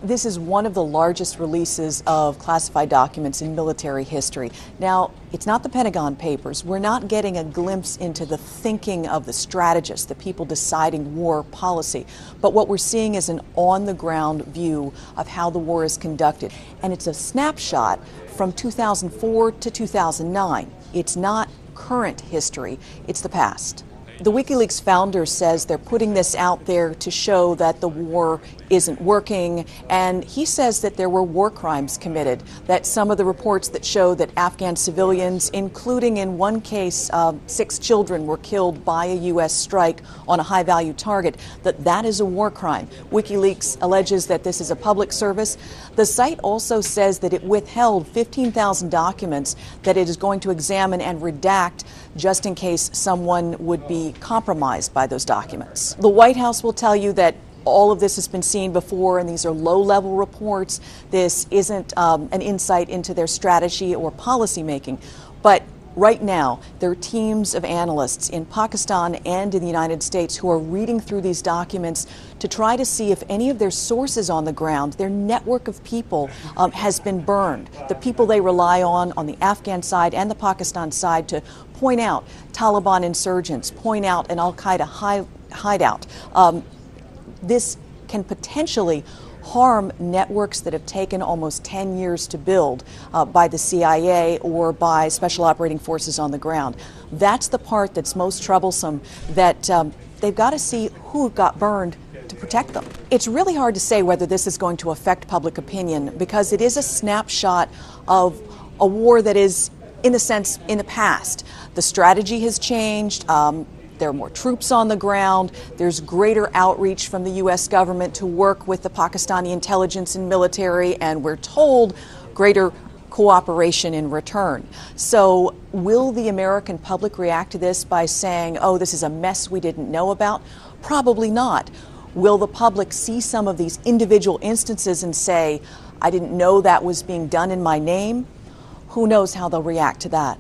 This is one of the largest releases of classified documents in military history. Now, it's not the Pentagon Papers. We're not getting a glimpse into the thinking of the strategists, the people deciding war policy. But what we're seeing is an on-the-ground view of how the war is conducted. And it's a snapshot from 2004 to 2009. It's not current history, it's the past. The WikiLeaks founder says they're putting this out there to show that the war isn't working, and he says that there were war crimes committed, that some of the reports that show that Afghan civilians, including in one case 6 children, were killed by a U.S. strike on a high-value target, that is a war crime. WikiLeaks alleges that this is a public service. The site also says that it withheld 15,000 documents that it is going to examine and redact just in case someone would be compromised by those documents. The White House will tell you that all of this has been seen before, and these are low-level reports. This isn't an insight into their strategy or policy making. But right now, there are teams of analysts in Pakistan and in the United States who are reading through these documents to try to see if any of their sources on the ground, their network of people, has been burned. The people they rely on the Afghan side and the Pakistan side to point out Taliban insurgents, point out an al-Qaeda hideout. This can potentially harm networks that have taken almost 10 years to build by the CIA or by special operating forces on the ground. That's the part that's most troublesome, that they've got to see who got burned to protect them. It's really hard to say whether this is going to affect public opinion, because it is a snapshot of a war that is, in a sense, in the past. The strategy has changed. There are more troops on the ground. There's greater outreach from the U.S. government to work with the Pakistani intelligence and military, and we're told greater cooperation in return. So will the American public react to this by saying, oh, this is a mess we didn't know about? Probably not. Will the public see some of these individual instances and say, I didn't know that was being done in my name? Who knows how they'll react to that?